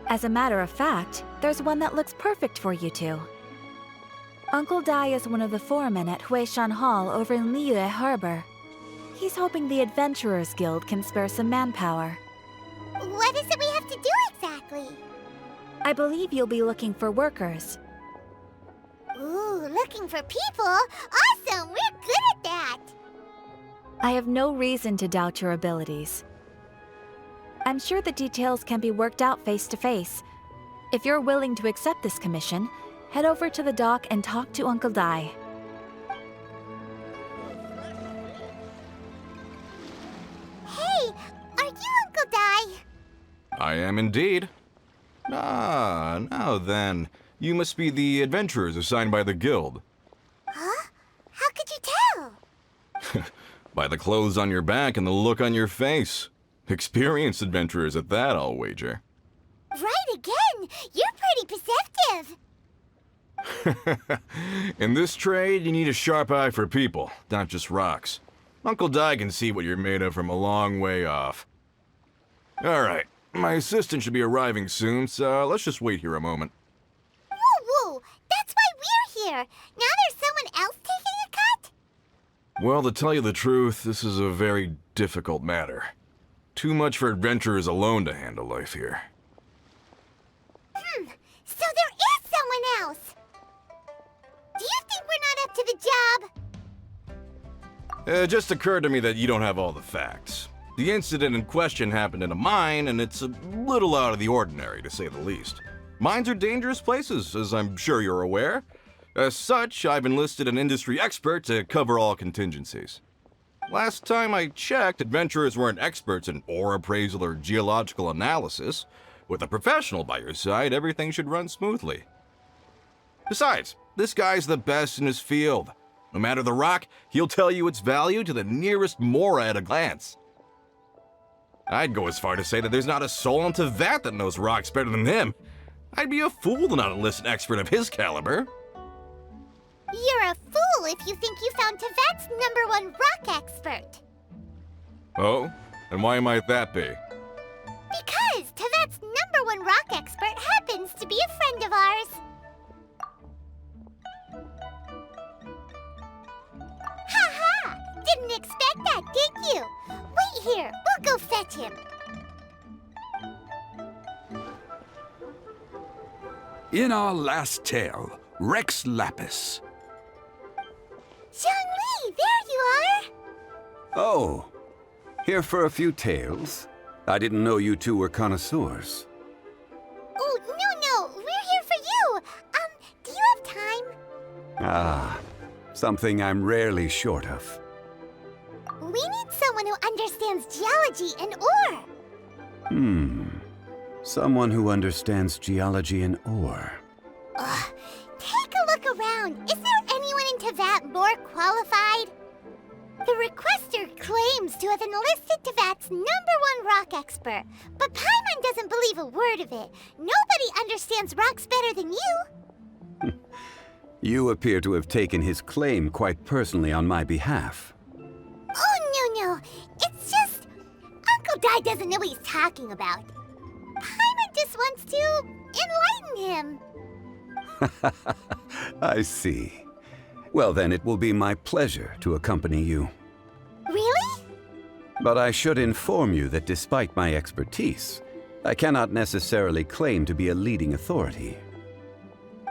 As a matter of fact, there's one that looks perfect for you two. Uncle Dai is one of the foremen at Huishan Hall over in Liyue Harbor. He's hoping the Adventurers Guild can spare some manpower. What is it we have to do exactly? I believe you'll be looking for workers. Ooh, looking for people? Awesome! We're good at that! I have no reason to doubt your abilities. I'm sure the details can be worked out face to face. If you're willing to accept this commission, head over to the dock and talk to Uncle Dai. Hey, are you Uncle Dai? I am indeed. Ah, now then. You must be the adventurers assigned by the guild. Huh? How could you tell? By the clothes on your back and the look on your face. Experienced adventurers at that, I'll wager. Right again! You're pretty perceptive! In this trade, you need a sharp eye for people, not just rocks. Uncle Dai can see what you're made of from a long way off. Alright, my assistant should be arriving soon, so let's just wait here a moment. Woo-woo! That's why we're here! Now there's someone else taking a cut? Well, to tell you the truth, this is a very difficult matter. Too much for adventurers alone to handle life here. So there is someone else! Do you think we're not up to the job? It just occurred to me that you don't have all the facts. The incident in question happened in a mine, and it's a little out of the ordinary, to say the least. Mines are dangerous places, as I'm sure you're aware. As such, I've enlisted an industry expert to cover all contingencies. Last time I checked, adventurers weren't experts in ore appraisal or geological analysis. With a professional by your side, everything should run smoothly. Besides, this guy's the best in his field. No matter the rock, he'll tell you its value to the nearest mora at a glance. I'd go as far to say that there's not a soul on Teyvat that knows rocks better than him. I'd be a fool to not enlist an expert of his caliber. You're a fool if you think you found Teyvat's #1 rock expert. Oh? And why might that be? Because Teyvat's #1 rock expert happens to be a friend of ours. Ha-ha! Didn't expect that, did you? Wait here, we'll go fetch him. In our last tale, Rex Lapis. Chjun Li, there you are! Oh, here for a few tales? I didn't know you two were connoisseurs. Oh, no, we're here for you. Do you have time? Ah, something I'm rarely short of. We need someone who understands geology and ore. Someone who understands geology and ore. Take a look around. Is there anyone in Teyvat more qualified? The requester claims to have enlisted Teyvat's #1 rock expert, but Paimon doesn't believe a word of it. Nobody understands rocks better than you. You appear to have taken his claim quite personally on my behalf. Oh, no. It's just... Uncle Dai doesn't know what he's talking about. Paimon just wants to enlighten him. I see. Well, then it will be my pleasure to accompany you. Really? But I should inform you that despite my expertise, I cannot necessarily claim to be a leading authority.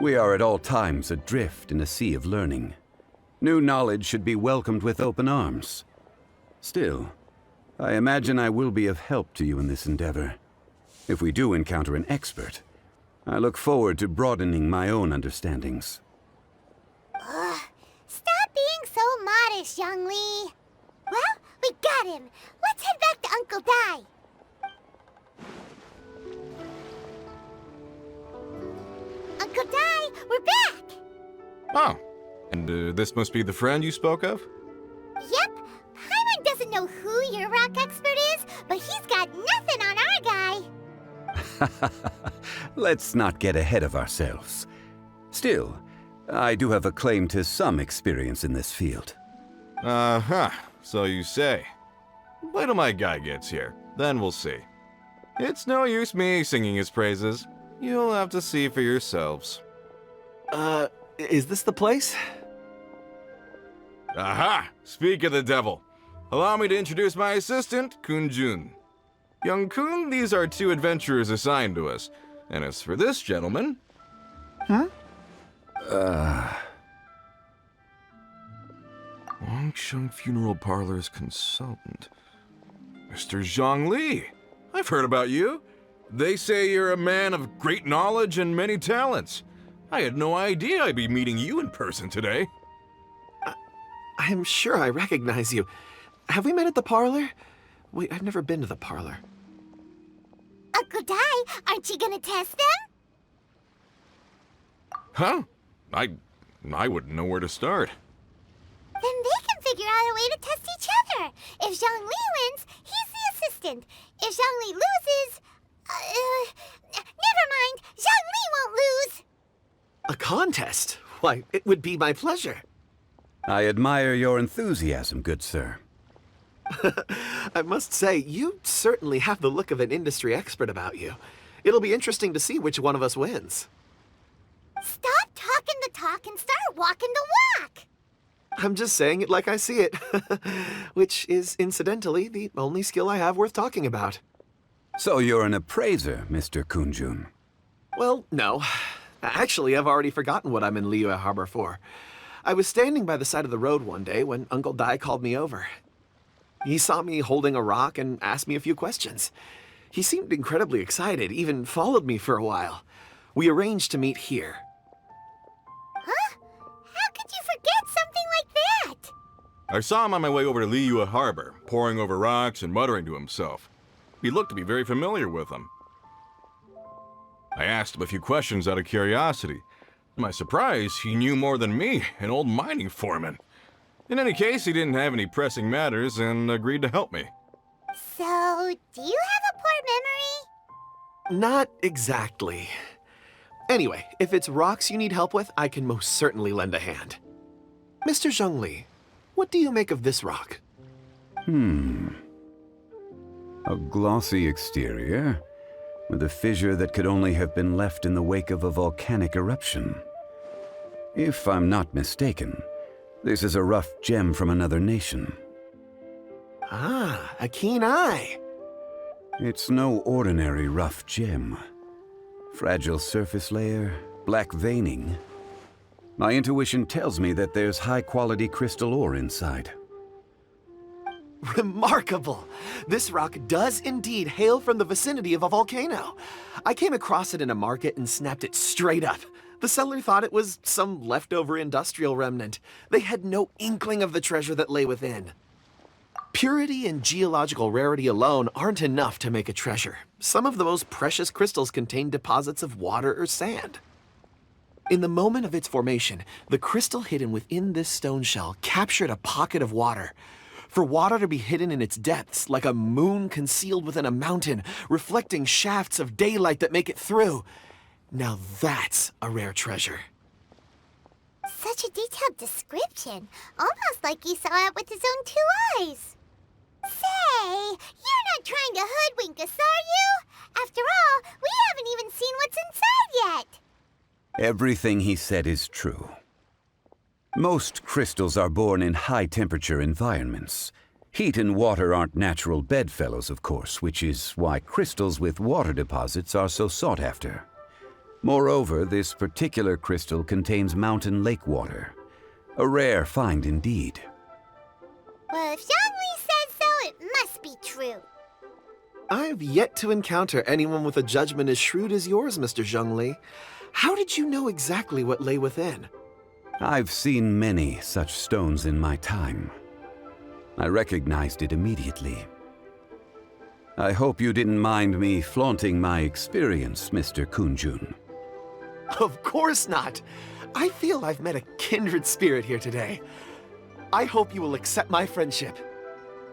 We are at all times adrift in a sea of learning. New knowledge should be welcomed with open arms. Still, I imagine I will be of help to you in this endeavor. If we do encounter an expert, I look forward to broadening my own understandings. Stop being so modest, Chjun Li. Well, we got him. Let's head back to Uncle Dai. Uncle Dai, we're back! Oh, and this must be the friend you spoke of? Yep. Paimon doesn't know who your rock expert is, but he's got nothing on our guy. Let's not get ahead of ourselves. Still, I do have a claim to some experience in this field. Uh-huh, so you say. Wait till my guy gets here, then we'll see. It's no use me singing his praises. You'll have to see for yourselves. Is this the place? Aha! Speak of the devil. Allow me to introduce my assistant, Jun. Young Kun, these are 2 adventurers assigned to us. And as for this gentleman... Longsheng Funeral Parlor's consultant. Mr. Zhang Li. I've heard about you. They say you're a man of great knowledge and many talents. I had no idea I'd be meeting you in person today. I'm sure I recognize you. Have we met at the parlor? Wait, I've never been to the parlor. Uncle Dai, aren't you gonna test them? Huh? I wouldn't know where to start. Then they can figure out a way to test each other. If Zhang Li wins, he's the assistant. If Zhang Li loses... never mind, Zhang Li won't lose. A contest? Why, it would be my pleasure. I admire your enthusiasm, good sir. I must say, you certainly have the look of an industry expert about you. It'll be interesting to see which one of us wins. Stop talking the talk and start walking the walk. I'm just saying it like I see it, which is, incidentally, the only skill I have worth talking about. So you're an appraiser, Mr. Kunjun. Well, no. Actually, I've already forgotten what I'm in Liyue Harbor for. I was standing by the side of the road one day when Uncle Dai called me over. He saw me holding a rock and asked me a few questions. He seemed incredibly excited, even followed me for a while. We arranged to meet here. Huh? How could you forget something like that? I saw him on my way over to Liyue Harbor, poring over rocks and muttering to himself. He looked to be very familiar with them. I asked him a few questions out of curiosity. To my surprise, he knew more than me, an old mining foreman. In any case, he didn't have any pressing matters and agreed to help me. So, do you have a poor memory? Not exactly. Anyway, if it's rocks you need help with, I can most certainly lend a hand. Mr. Zhang Li, what do you make of this rock? A glossy exterior, with a fissure that could only have been left in the wake of a volcanic eruption. If I'm not mistaken, this is a rough gem from another nation. Ah, a keen eye. It's no ordinary rough gem. Fragile surface layer, black veining. My intuition tells me that there's high-quality crystal ore inside. Remarkable! This rock does indeed hail from the vicinity of a volcano. I came across it in a market and snapped it straight up. The seller thought it was some leftover industrial remnant. They had no inkling of the treasure that lay within. Purity and geological rarity alone aren't enough to make a treasure. Some of the most precious crystals contain deposits of water or sand. In the moment of its formation, the crystal hidden within this stone shell captured a pocket of water. For water to be hidden in its depths, like a moon concealed within a mountain, reflecting shafts of daylight that make it through. Now that's a rare treasure. Such a detailed description. Almost like he saw it with his own 2 eyes. Say, you're not trying to hoodwink us, are you? After all, we haven't even seen what's inside yet. Everything he said is true. Most crystals are born in high-temperature environments. Heat and water aren't natural bedfellows, of course, which is why crystals with water deposits are so sought after. Moreover, this particular crystal contains mountain lake water. A rare find indeed. Well, if Zhang Li says so, it must be true. I've yet to encounter anyone with a judgment as shrewd as yours, Mr. Zhang Li. How did you know exactly what lay within? I've seen many such stones in my time. I recognized it immediately. I hope you didn't mind me flaunting my experience, Mr. Kunjun. Of course not. I feel I've met a kindred spirit here today. I hope you will accept my friendship.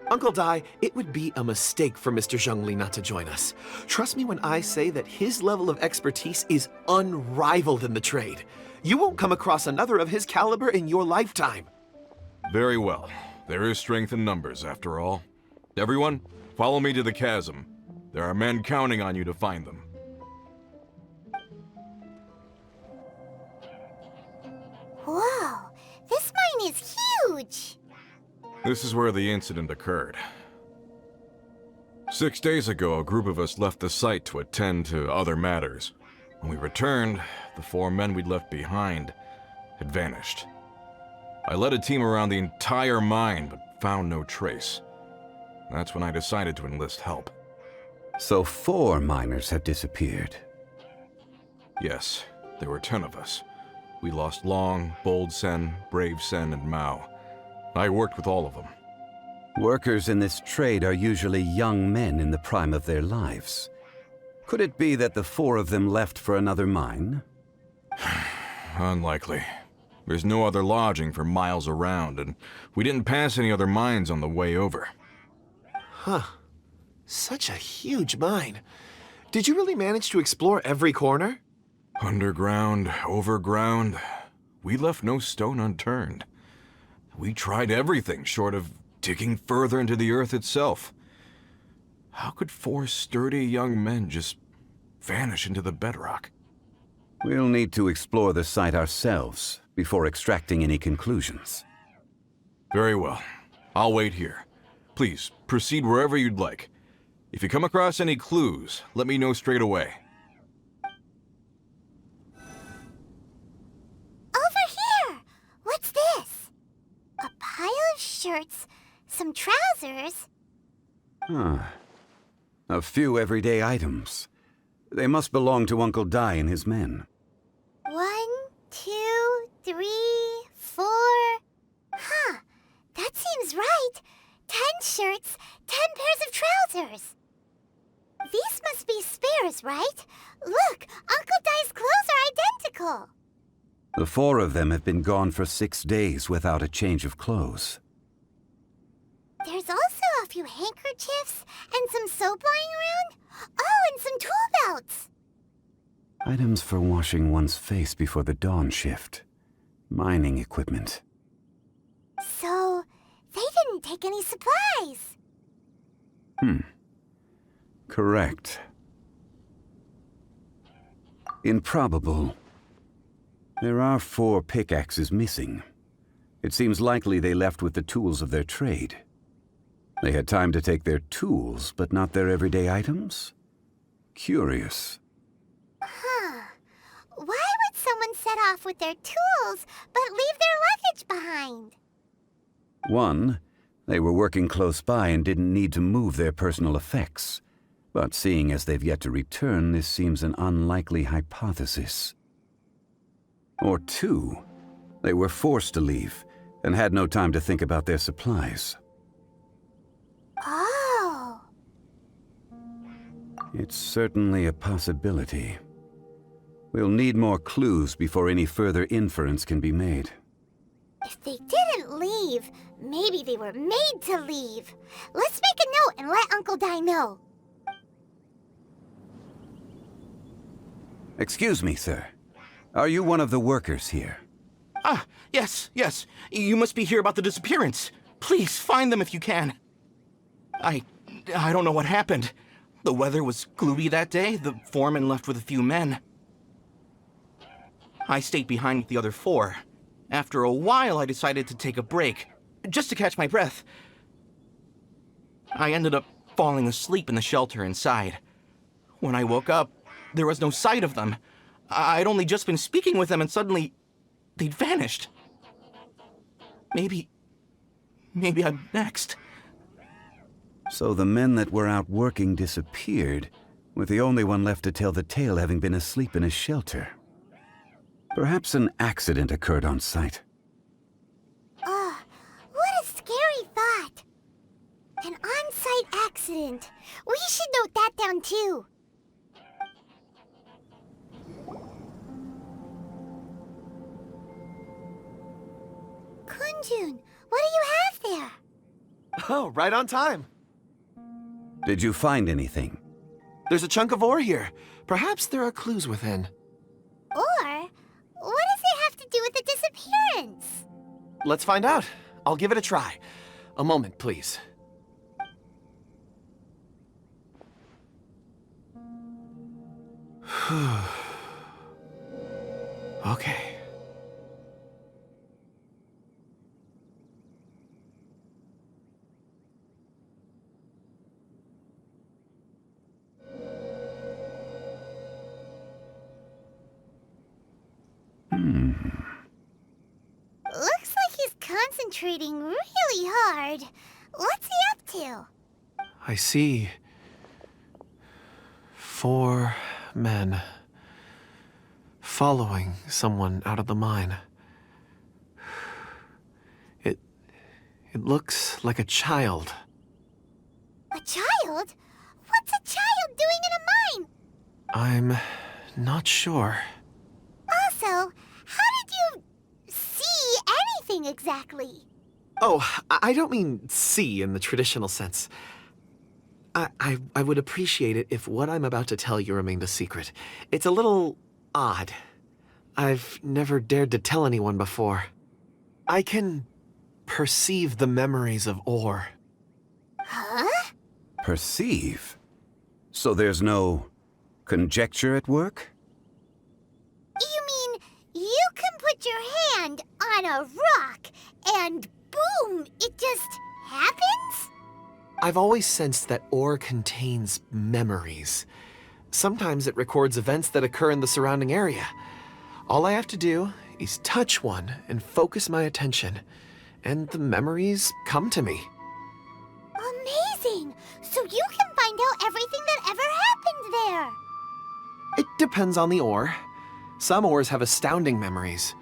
Uncle Dai, it would be a mistake for Mr. Zhang Li not to join us. Trust me when I say that his level of expertise is unrivaled in the trade. You won't come across another of his caliber in your lifetime. Very well. There is strength in numbers, after all. Everyone, follow me to the chasm. There are men counting on you to find them. Whoa, this mine is huge! This is where the incident occurred. 6 days ago, a group of us left the site to attend to other matters. When we returned, the 4 men we'd left behind had vanished. I led a team around the entire mine, but found no trace. That's when I decided to enlist help. So 4 miners have disappeared. Yes, there were 10 of us. We lost Long, Bold Sen, Brave Sen, and Mao. I worked with all of them. Workers in this trade are usually young men in the prime of their lives. Could it be that the 4 of them left for another mine? Unlikely. There's no other lodging for miles around, and we didn't pass any other mines on the way over. Huh. Such a huge mine. Did you really manage to explore every corner? Underground, overground, we left no stone unturned. We tried everything short of digging further into the earth itself. How could 4 sturdy young men just vanish into the bedrock? We'll need to explore the site ourselves before extracting any conclusions. Very well. I'll wait here. Please, proceed wherever you'd like. If you come across any clues, let me know straight away. Over here! What's this? A pile of shirts, some trousers. Huh. A few everyday items. They must belong to Uncle Dai and his men. 1, 2, 3, 4. Huh, that seems right. 10 shirts, 10 pairs of trousers. These must be spares, right? Look, Uncle Dai's clothes are identical. The 4 of them have been gone for 6 days without a change of clothes. There's also a few handkerchiefs and some soap lying around. Oh, and some tool belts. Items for washing one's face before the dawn shift. Mining equipment. So, they didn't take any supplies. Correct. Improbable. There are 4 pickaxes missing. It seems likely they left with the tools of their trade. They had time to take their tools, but not their everyday items? Curious. Huh. Why would someone set off with their tools, but leave their luggage behind? 1, they were working close by and didn't need to move their personal effects. But seeing as they've yet to return, this seems an unlikely hypothesis. Or 2, they were forced to leave and had no time to think about their supplies. Oh. It's certainly a possibility. We'll need more clues before any further inference can be made. If they didn't leave, maybe they were made to leave. Let's make a note and let Uncle Dai know. Excuse me, sir. Are you one of the workers here? Ah, yes. You must be here about the disappearance. Please, find them if you can. I don't know what happened. The weather was gloomy that day. The foreman left with a few men. I stayed behind with the other 4. After a while, I decided to take a break, just to catch my breath. I ended up falling asleep in the shelter inside. When I woke up, there was no sight of them. I'd only just been speaking with them and suddenly they'd vanished. Maybe I'm next. So the men that were out working disappeared, with the only one left to tell the tale having been asleep in a shelter. Perhaps an accident occurred on site. What a scary thought. An on-site accident. We should note that down too. Kunjun, what do you have there? Oh, right on time. Did you find anything? There's a chunk of ore here. Perhaps there are clues within. Or, what does it have to do with the disappearance? Let's find out. I'll give it a try. A moment, please. Okay. Looks like he's concentrating really hard. What's he up to? I see 4 men following someone out of the mine. It looks like a child. A child? What's a child doing in a mine? I'm not sure. Also, how did you see anything exactly? Oh, I don't mean see in the traditional sense. I would appreciate it if what I'm about to tell you remained a secret. It's a little odd. I've never dared to tell anyone before. I can perceive the memories of ore. Huh? Perceive? So there's no conjecture at work? You mean you can put your hand on a rock and boom, it just happens? I've always sensed that ore contains memories. Sometimes it records events that occur in the surrounding area. All I have to do is touch one and focus my attention, and the memories come to me. Amazing! So you can find out everything that ever happened there. It depends on the ore. Some ores have astounding memories.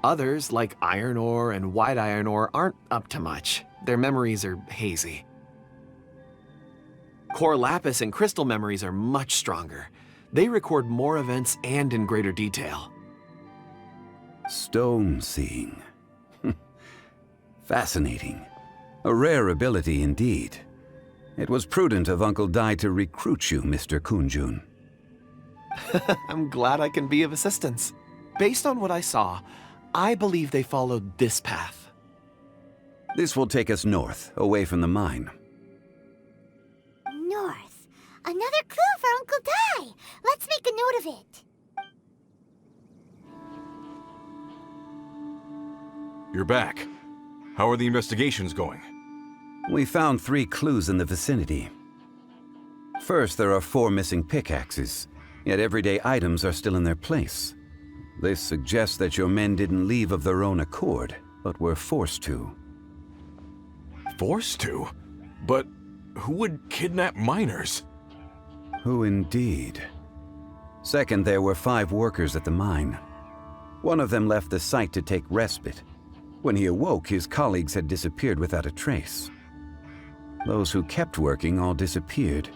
Others, like iron ore and white iron ore, aren't up to much. Their memories are hazy. Core lapis and crystal memories are much stronger. They record more events and in greater detail. Stone seeing. Fascinating. A rare ability indeed. It was prudent of Uncle Dai to recruit you, Mr. Kunjun. I'm glad I can be of assistance. Based on what I saw, I believe they followed this path. This will take us north, away from the mine. North. Another clue for Uncle Dai. Let's make a note of it. You're back. How are the investigations going? We found 3 clues in the vicinity. First, there are 4 missing pickaxes, yet everyday items are still in their place. This suggests that your men didn't leave of their own accord, but were forced to. Forced to? But who would kidnap miners? Who indeed? Second, there were 5 workers at the mine. One of them left the site to take respite. When he awoke, his colleagues had disappeared without a trace. Those who kept working all disappeared.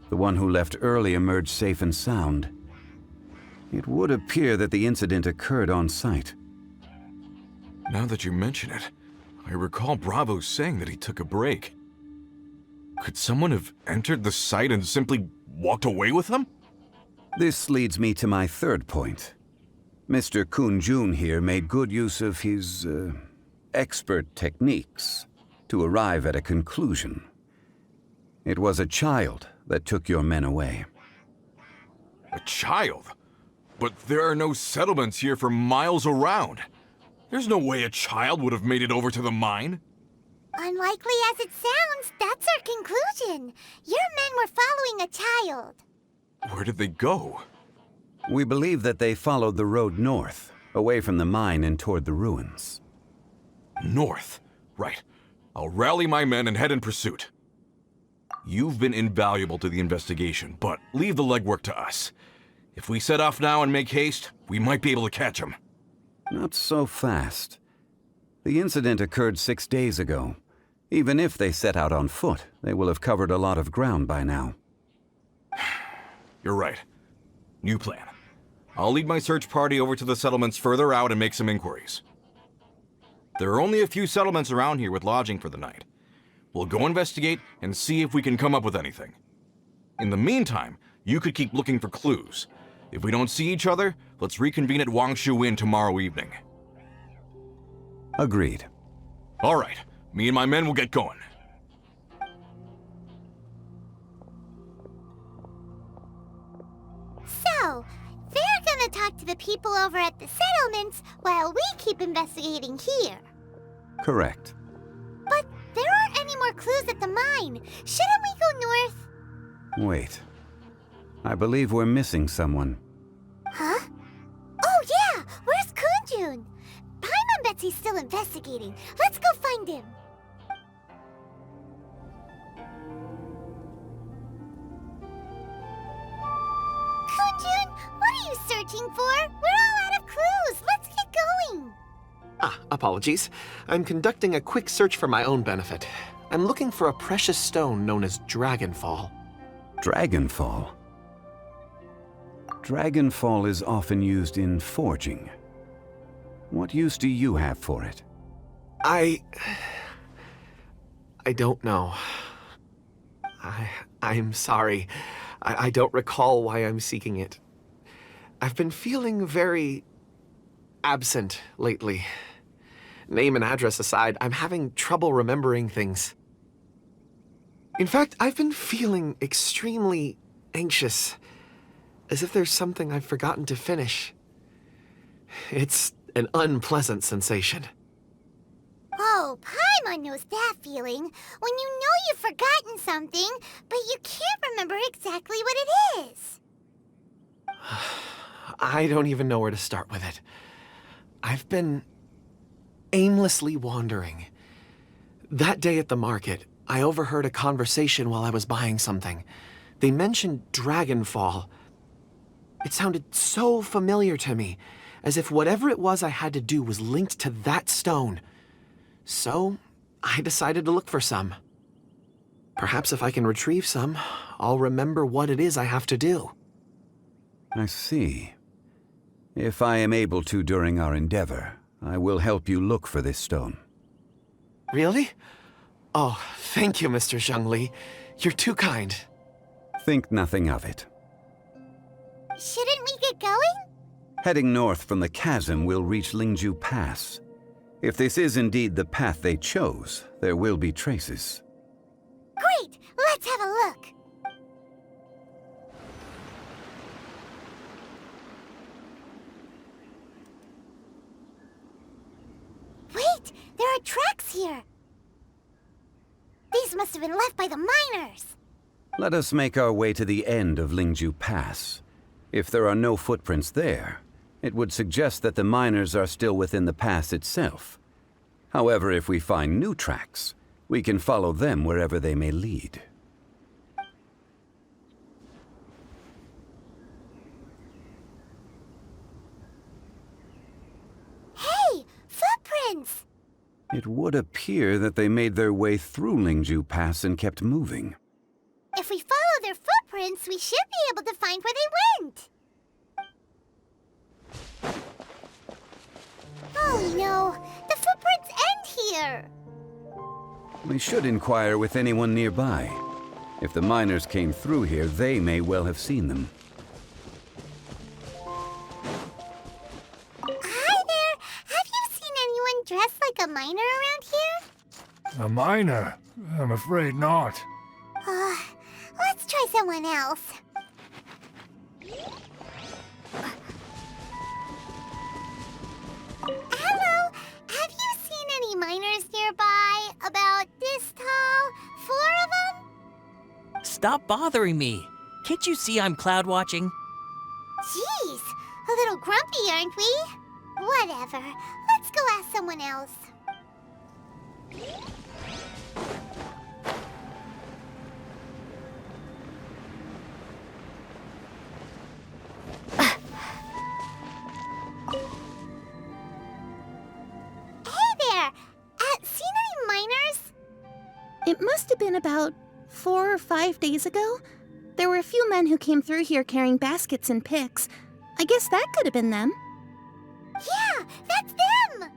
The one who left early emerged safe and sound. It would appear that the incident occurred on site. Now that you mention it, I recall Bravo saying that he took a break. Could someone have entered the site and simply walked away with them? This leads me to my third point. Mr. Kunjun here made good use of his, expert techniques to arrive at a conclusion. It was a child that took your men away. A child? But there are no settlements here for miles around. There's no way a child would have made it over to the mine. Unlikely as it sounds, that's our conclusion. Your men were following a child. Where did they go? We believe that they followed the road north, away from the mine and toward the ruins. North? Right. I'll rally my men and head in pursuit. You've been invaluable to the investigation, but leave the legwork to us. If we set off now and make haste, we might be able to catch them. Not so fast. The incident occurred 6 days ago. Even if they set out on foot, they will have covered a lot of ground by now. You're right. New plan. I'll lead my search party over to the settlements further out and make some inquiries. There are only a few settlements around here with lodging for the night. We'll go investigate and see if we can come up with anything. In the meantime, you could keep looking for clues. If we don't see each other, let's reconvene at Wangshu Inn tomorrow evening. Agreed. All right. Me and my men will get going. So, people over at the settlements while we keep investigating here. Correct. But there aren't any more clues at the mine. Shouldn't we go north? Wait. I believe we're missing someone. Huh? Oh yeah! Where's Kunjun? Paimon bets he's still investigating. Let's go find him. Kunjun, what are you searching for? We're all out of clues. Let's get going. Apologies. I'm conducting a quick search for my own benefit. I'm looking for a precious stone known as Dragonfall. Dragonfall? Dragonfall is often used in forging. What use do you have for it? I don't know. I'm sorry. I don't recall why I'm seeking it. I've been feeling very absent lately. Name and address aside, I'm having trouble remembering things. In fact, I've been feeling extremely anxious, as if there's something I've forgotten to finish. It's an unpleasant sensation. Oh, Paimon knows that feeling. When you know you've forgotten something, but you can't remember exactly what it is. I don't even know where to start with it. I've been aimlessly wandering. That day at the market, I overheard a conversation while I was buying something. They mentioned Dragonfall. It sounded so familiar to me, as if whatever it was I had to do was linked to that stone. So, I decided to look for some. Perhaps if I can retrieve some, I'll remember what it is I have to do. I see. If I am able to during our endeavor, I will help you look for this stone. Really? Oh, thank you, Mr. Zhang Li. You're too kind. Think nothing of it. Shouldn't we get going? Heading north from the chasm, we'll reach Lingju Pass. If this is indeed the path they chose, there will be traces. Great! Let's have a look. Wait! There are tracks here! These must have been left by the miners! Let us make our way to the end of Lingju Pass. If there are no footprints there, it would suggest that the miners are still within the pass itself. However, if we find new tracks, we can follow them wherever they may lead. Hey! Footprints! It would appear that they made their way through Lingju Pass and kept moving. If we follow their footprints, we should be able to find where they went! Oh no! The footprints end here! We should inquire with anyone nearby. If the miners came through here, they may well have seen them. Hi there! Have you seen anyone dressed like a miner around here? A miner? I'm afraid not. Let's try someone else. Hello! Have you seen any miners nearby? About this tall? 4 of them? Stop bothering me. Can't you see I'm cloud watching? Jeez! A little grumpy, aren't we? Whatever. Let's go ask someone else. Seen any miners? It must have been about 4 or 5 days ago. There were a few men who came through here carrying baskets and picks. I guess that could have been them. Yeah, that's them!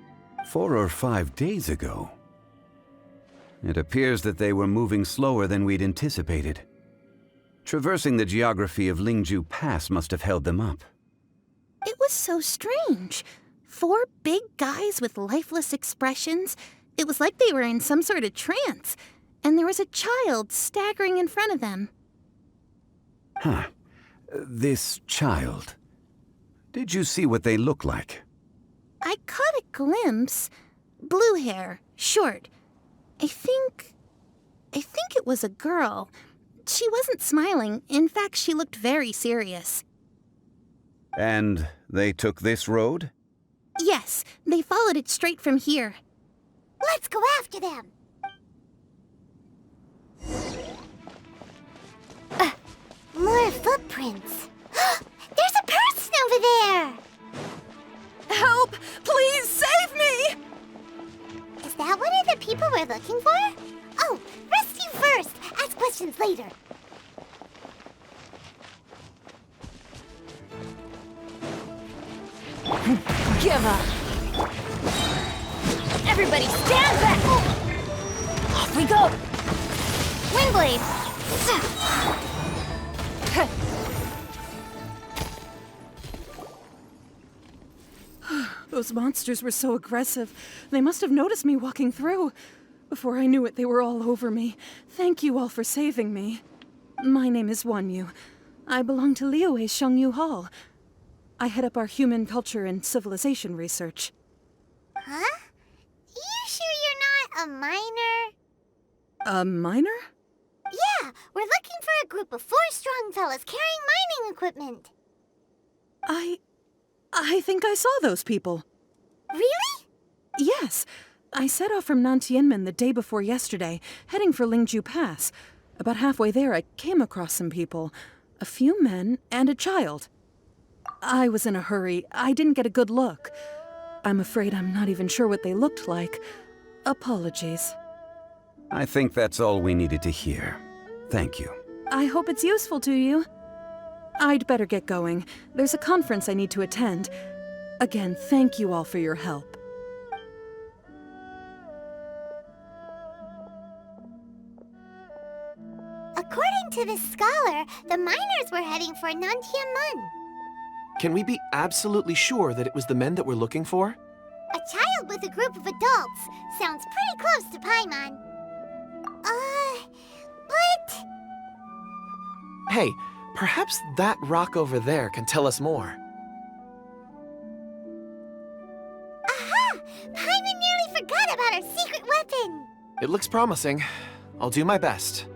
4 or 5 days ago. It appears that they were moving slower than we'd anticipated. Traversing the geography of Lingju Pass must have held them up. It was so strange. 4 big guys with lifeless expressions. It was like they were in some sort of trance. And there was a child staggering in front of them. Huh. This child. Did you see what they look like? I caught a glimpse. Blue hair, short. I think it was a girl. She wasn't smiling. In fact, she looked very serious. And they took this road? Yes, they followed it straight from here. Let's go after them. More footprints. There's a person over there. Help! Please save me! Is that one of the people we're looking for? Oh, rescue first. Ask questions later. Give up. Everybody stand back! Off we go! Windblade. Those monsters were so aggressive. They must have noticed me walking through. Before I knew it, they were all over me. Thank you all for saving me. My name is Wanyu. I belong to Liyue's Shengyu Hall. I head up our human culture and civilization research. Huh? You sure you're not a miner? A miner? Yeah, we're looking for a group of 4 strong fellas carrying mining equipment. I think I saw those people. Really? Yes. I set off from Nantianmen the day before yesterday, heading for Lingju Pass. About halfway there, I came across some people. A few men and a child. I was in a hurry. I didn't get a good look. I'm afraid I'm not even sure what they looked like. Apologies. I think that's all we needed to hear. Thank you. I hope it's useful to you. I'd better get going. There's a conference I need to attend. Again, thank you all for your help. According to this scholar, the miners were heading for Nantianmen. Can we be absolutely sure that it was the men that we're looking for? A child with a group of adults. Sounds pretty close to Paimon. But... Hey, perhaps that rock over there can tell us more. Aha! Paimon nearly forgot about our secret weapon! It looks promising. I'll do my best.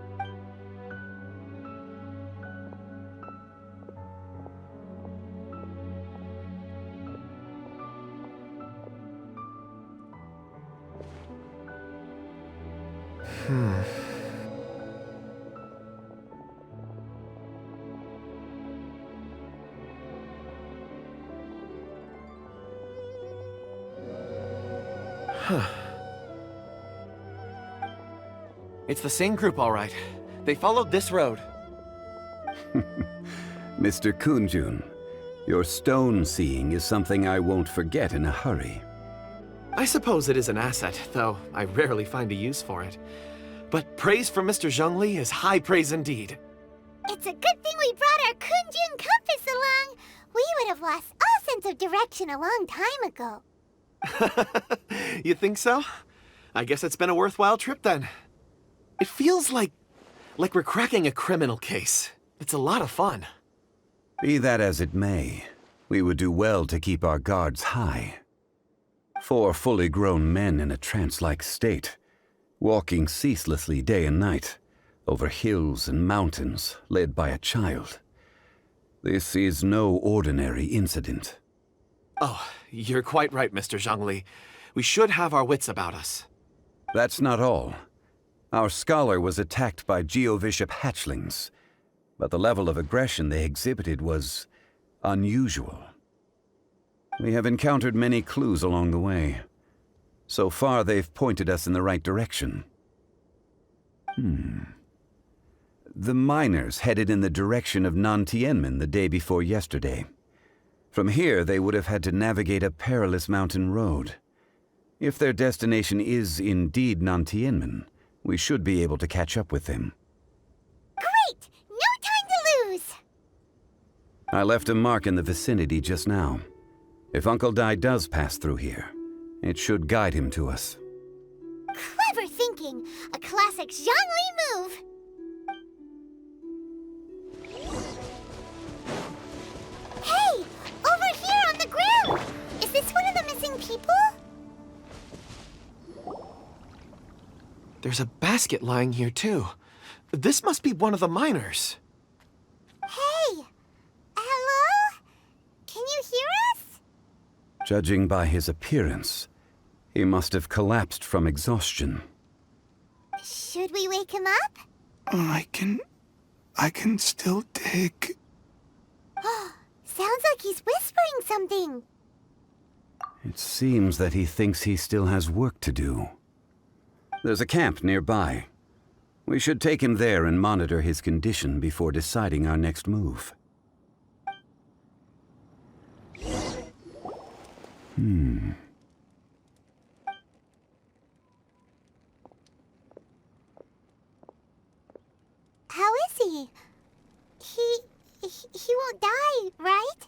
It's the same group, all right. They followed this road. Mr. Kunjun, your stone seeing is something I won't forget in a hurry. I suppose it is an asset, though I rarely find a use for it. But praise from Mr. Chжун ЛИ is high praise indeed. It's a good thing we brought our Kunjun compass along. We would have lost all sense of direction a long time ago. You think so? I guess it's been a worthwhile trip then. It feels like we're cracking a criminal case. It's a lot of fun. Be that as it may, we would do well to keep our guards high. 4 fully grown men in a trance-like state, walking ceaselessly day and night, over hills and mountains, led by a child. This is no ordinary incident. Oh, you're quite right, Mr. Chжун ЛИ. We should have our wits about us. That's not all. Our scholar was attacked by Geovishap hatchlings, but the level of aggression they exhibited was unusual. We have encountered many clues along the way. So far, they've pointed us in the right direction. The miners headed in the direction of Nantianmen the day before yesterday. From here, they would have had to navigate a perilous mountain road. If their destination is indeed Nantianmen, we should be able to catch up with them. Great! No time to lose! I left a mark in the vicinity just now. If Uncle Dai does pass through here, it should guide him to us. Clever thinking! A classic Chжун ЛИ move! Hey! Over here! There's a basket lying here, too. This must be one of the miners. Hey! Hello? Can you hear us? Judging by his appearance, he must have collapsed from exhaustion. Should we wake him up? I can still dig. Sounds like he's whispering something. It seems that he thinks he still has work to do. There's a camp nearby. We should take him there and monitor his condition before deciding our next move. How is he? He won't die, right?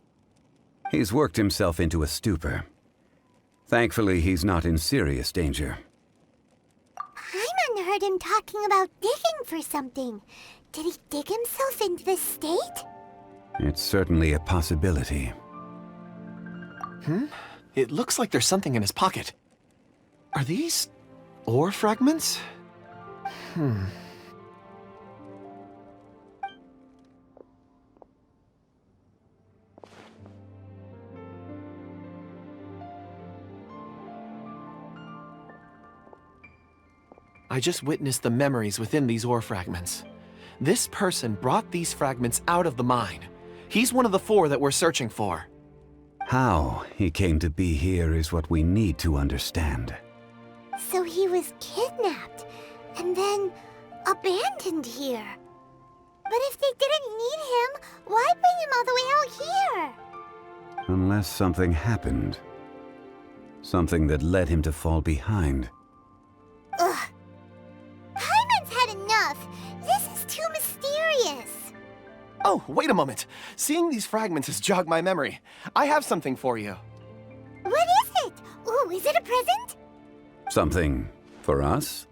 He's worked himself into a stupor. Thankfully, he's not in serious danger. Paimon heard him talking about digging for something. Did he dig himself into this state? It's certainly a possibility. It looks like there's something in his pocket. Are these ore fragments? I just witnessed the memories within these ore fragments. This person brought these fragments out of the mine. He's one of the 4 that we're searching for. How he came to be here is what we need to understand. So he was kidnapped and then abandoned here. But if they didn't need him, why bring him all the way out here? Unless something happened. Something that led him to fall behind. Ugh. Paimon's had enough. This is too mysterious. Oh, wait a moment. Seeing these fragments has jogged my memory. I have something for you. What is it? Ooh, is it a present? Something for us?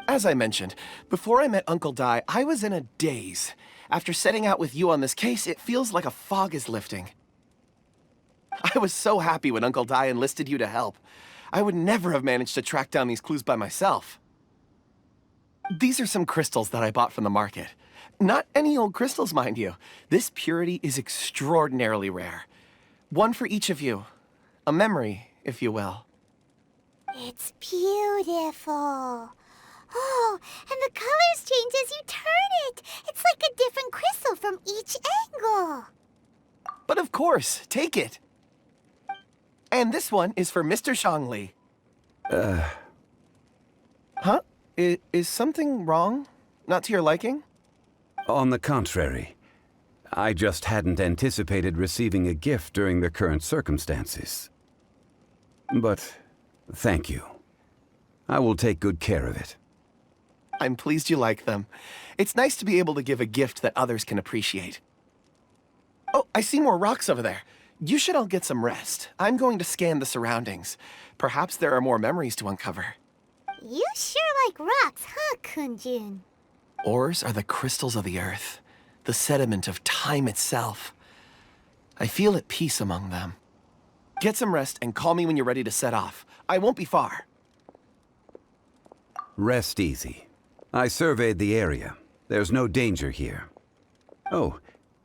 As I mentioned, before I met Uncle Dai, I was in a daze. After setting out with you on this case, it feels like a fog is lifting. I was so happy when Uncle Dai enlisted you to help. I would never have managed to track down these clues by myself. These are some crystals that I bought from the market. Not any old crystals, mind you. This purity is extraordinarily rare. One for each of you. A memory, if you will. It's beautiful. Oh, and the colors change as you turn it. It's like a different crystal from each angle. But of course, take it. And this one is for Mr. Chjun Li. Huh? Is something wrong? Not to your liking? On the contrary. I just hadn't anticipated receiving a gift during the current circumstances. But thank you. I will take good care of it. I'm pleased you like them. It's nice to be able to give a gift that others can appreciate. Oh, I see more rocks over there. You should all get some rest. I'm going to scan the surroundings. Perhaps there are more memories to uncover. You sure like rocks, huh, Kunjun? Ores are the crystals of the earth, the sediment of time itself. I feel at peace among them. Get some rest and call me when you're ready to set off. I won't be far. Rest easy. I surveyed the area. There's no danger here. Oh,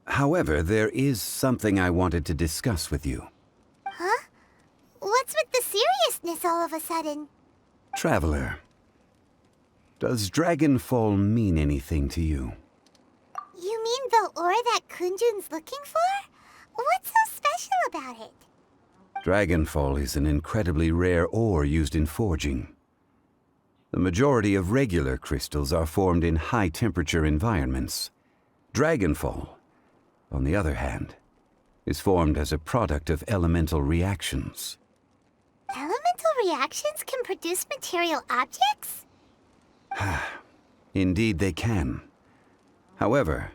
however, there is something I wanted to discuss with you. Huh? What's with the seriousness all of a sudden? Traveler, does Dragonfall mean anything to you? You mean the ore that Kunjun's looking for? What's so special about it? Dragonfall is an incredibly rare ore used in forging. The majority of regular crystals are formed in high-temperature environments. Dragonfall, on the other hand, is formed as a product of elemental reactions. Elemental reactions can produce material objects? Indeed they can. However,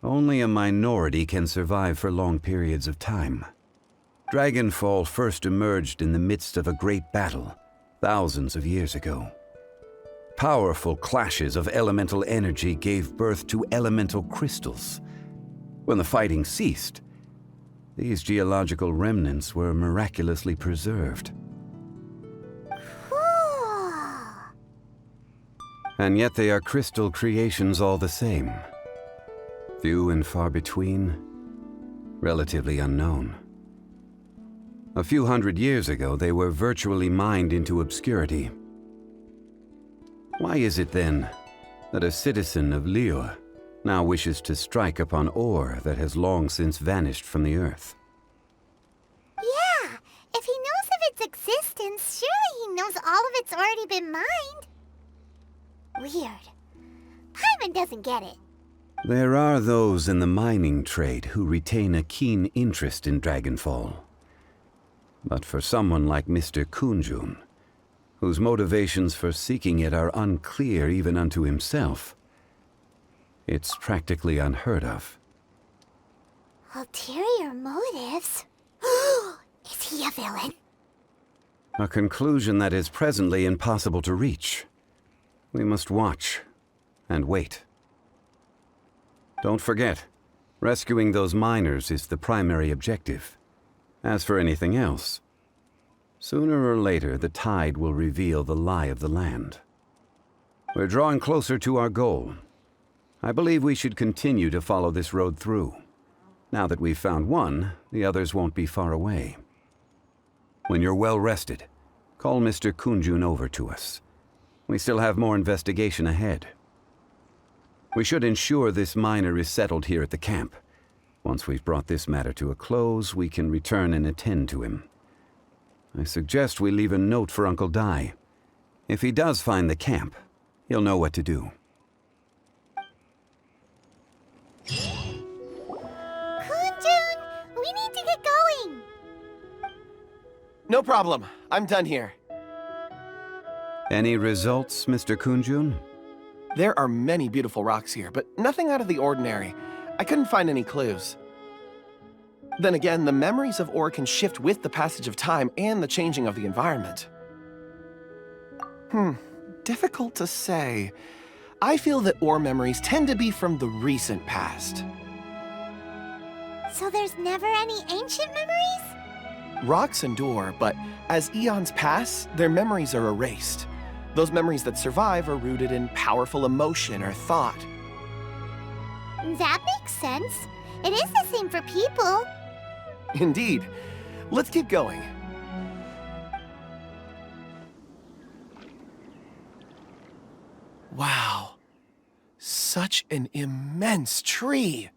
only a minority can survive for long periods of time. Dragonfall first emerged in the midst of a great battle, thousands of years ago. Powerful clashes of elemental energy gave birth to elemental crystals. When the fighting ceased, these geological remnants were miraculously preserved. Cool. And yet they are crystal creations all the same. Few and far between, relatively unknown. A few hundred years ago, they were virtually mined into obscurity. Why is it then that a citizen of Liu now wishes to strike upon ore that has long since vanished from the earth? Yeah, if he knows of its existence, surely he knows all of it's already been mined. Weird. Paimon doesn't get it. There are those in the mining trade who retain a keen interest in Dragonfall. But for someone like Mr. Kunjun, whose motivations for seeking it are unclear even unto himself, it's practically unheard of. Ulterior motives? Is he a villain? A conclusion that is presently impossible to reach. We must watch and wait. Don't forget, rescuing those miners is the primary objective. As for anything else, sooner or later the tide will reveal the lie of the land. We're drawing closer to our goal. I believe we should continue to follow this road through. Now that we've found one, the others won't be far away. When you're well rested, call Mr. Kunjun over to us. We still have more investigation ahead. We should ensure this miner is settled here at the camp. Once we've brought this matter to a close, we can return and attend to him. I suggest we leave a note for Uncle Dai. If he does find the camp, he'll know what to do. Kunjun, we need to get going. No problem. I'm done here. Any results, Mr. Kunjun? There are many beautiful rocks here, but nothing out of the ordinary. I couldn't find any clues. Then again, the memories of ore can shift with the passage of time and the changing of the environment. Difficult to say. I feel that ore memories tend to be from the recent past. So there's never any ancient memories? Rocks endure, but as eons pass, their memories are erased. Those memories that survive are rooted in powerful emotion or thought. That makes sense. It is the same for people. Indeed. Let's keep going. Wow. Such an immense tree.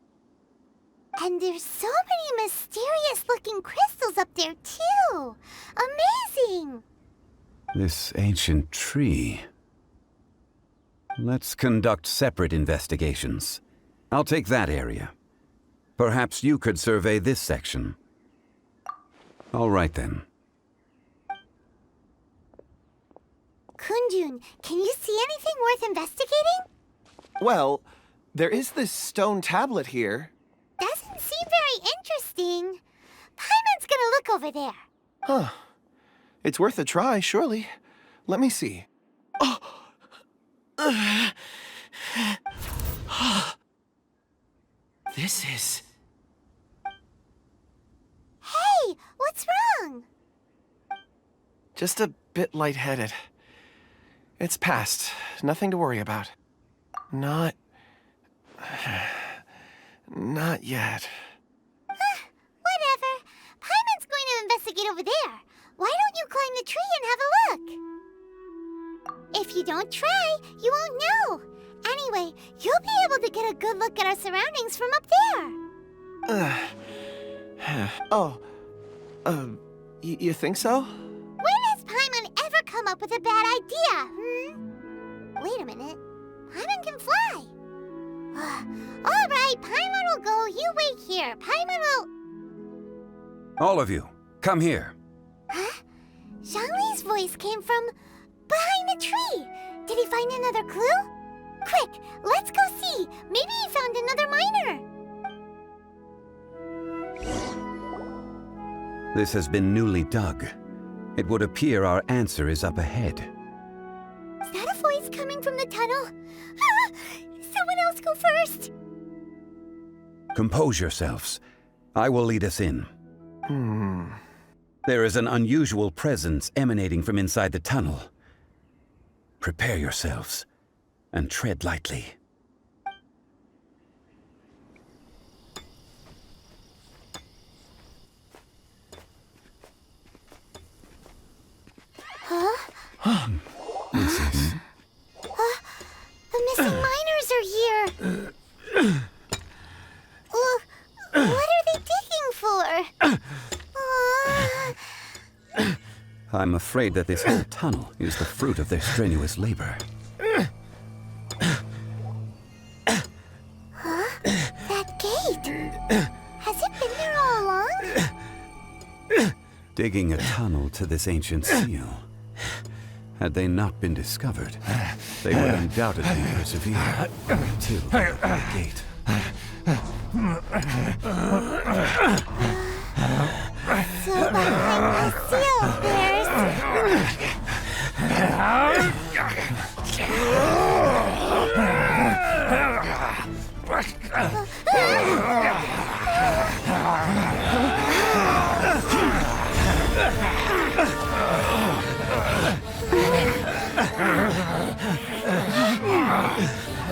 And there's so many mysterious-looking crystals up there, too. Amazing! This ancient tree. Let's conduct separate investigations. I'll take that area. Perhaps you could survey this section. All right, then. Kunjun, can you see anything worth investigating? Well, there is this stone tablet here. Doesn't seem very interesting. Paimon's gonna look over there. Huh. It's worth a try, surely. Let me see. Oh! This is... Hey, what's wrong? just a bit lightheaded. It's past. Nothing to worry about. Not yet. Whatever. Paimon's going to investigate over there. Why don't you climb the tree and have a look? If you don't try, you won't know. Anyway, you'll be able to get a good look at our surroundings from up there. You think so? When has Paimon ever come up with a bad idea, Wait a minute. Paimon can fly. All right, Paimon will go. You wait here. Paimon will... All of you, come here. Huh? Zhang Li's voice came from behind the tree. Did he find another clue? Quick, let's go see. Maybe he found another miner. This has been newly dug. It would appear our answer is up ahead. Is that a voice coming from the tunnel? Someone else go first. Compose yourselves. I will lead us in. There is an unusual presence emanating from inside the tunnel. Prepare yourselves. and tread lightly. This is... The missing miners are here. What are they digging for? I'm afraid that this whole tunnel is the fruit of their strenuous labor. That gate. Has it been there all along? Digging a tunnel to this ancient seal. Had they not been discovered, they would undoubtedly persevere until the gate. So behind the seal, there's...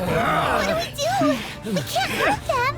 What do we do? We can't hurt them.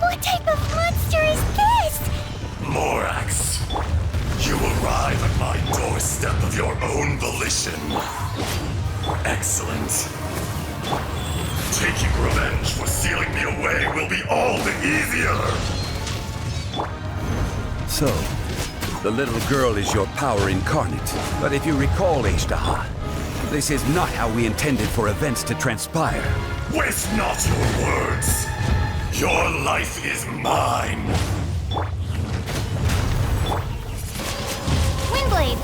What type of monster is this? Morax, you arrive at my doorstep of your own volition. Excellent. Taking revenge for sealing me away will be all the easier. So, the little girl is your power incarnate. But if you recall, Ishtaha, this is not how we intended for events to transpire. Waste not your words. Your life is mine. Windblade.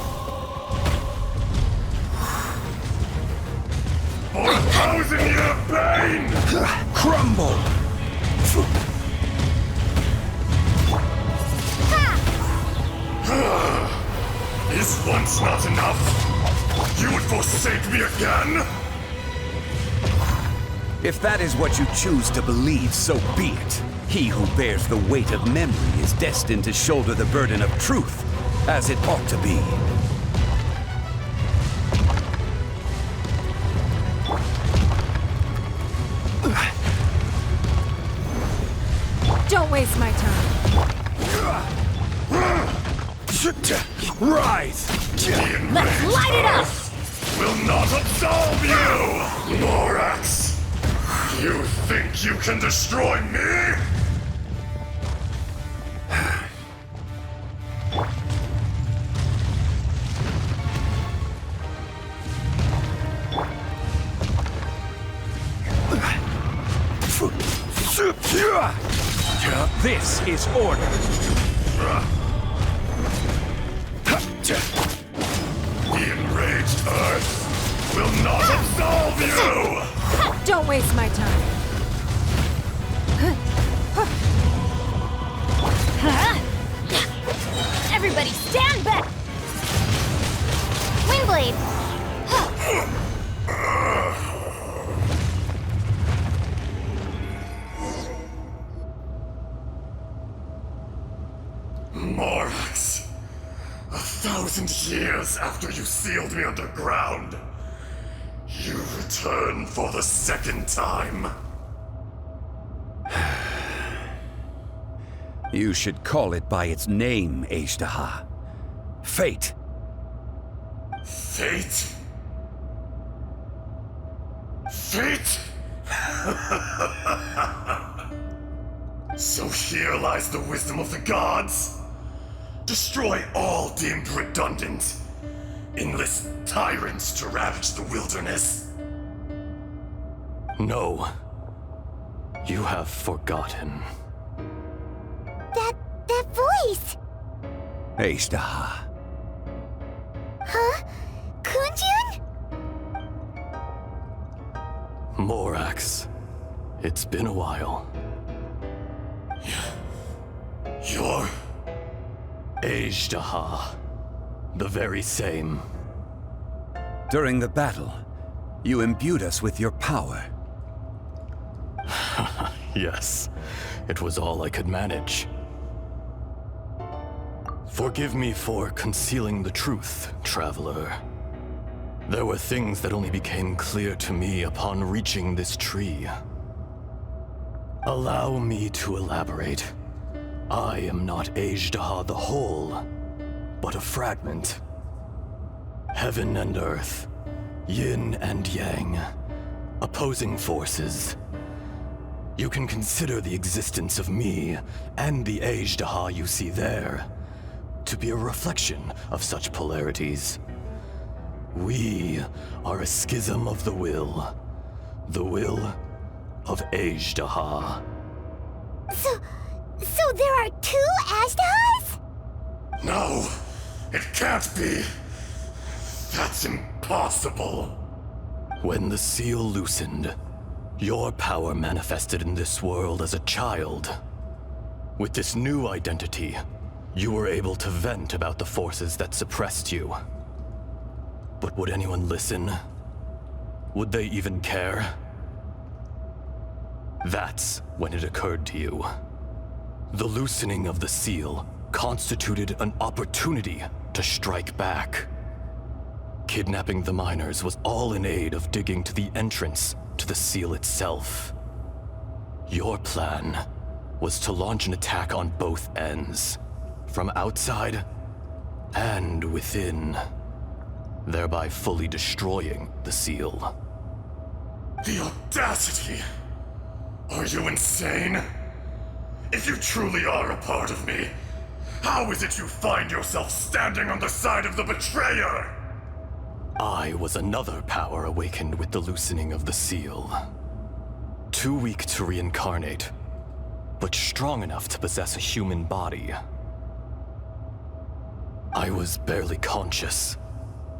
For 1,000-year pain! Crumble! Is once not enough? You would forsake me again? If that is what you choose to believe, so be it. He who bears the weight of memory is destined to shoulder the burden of truth, as it ought to be. Don't waste my time. Rise! Let's light it up! Will not absolve you! Morax! You think you can destroy me? This is order. The enraged Earth will not absolve you! Don't waste my time. Everybody stand back! Windblade. Morax, 1,000 years after you sealed me underground, you return for the second time. You should call it by its name, Ishtaha. Fate. Fate? Fate? So here lies the wisdom of the gods. Destroy all deemed redundant, enlist tyrants to ravage the wilderness? No. You have forgotten. That voice! Ashtaha. Huh? Kunjun? Morax. It's been a while. You're... Ashtaha. The very same. During the battle, you imbued us with your power. Yes, it was all I could manage. Forgive me for concealing the truth, traveler. There were things that only became clear to me upon reaching this tree. Allow me to elaborate. I am not Ashtaha the whole, but a fragment. Heaven and earth, yin and yang, opposing forces. You can consider the existence of me and the Ashtaha you see there to be a reflection of such polarities. We are a schism of the will of Ashtaha. So there are two Ashtahas? No, it can't be. That's impossible. When the seal loosened, your power manifested in this world as a child. With this new identity, you were able to vent about the forces that suppressed you. But would anyone listen? Would they even care? That's when it occurred to you. The loosening of the seal constituted an opportunity to strike back. Kidnapping the miners was all in aid of digging to the entrance to the seal itself. Your plan was to launch an attack on both ends, from outside and within, thereby fully destroying the seal. The audacity! Are you insane? If you truly are a part of me, how is it you find yourself standing on the side of the betrayer? I was another power awakened with the loosening of the seal. Too weak to reincarnate, but strong enough to possess a human body. I was barely conscious.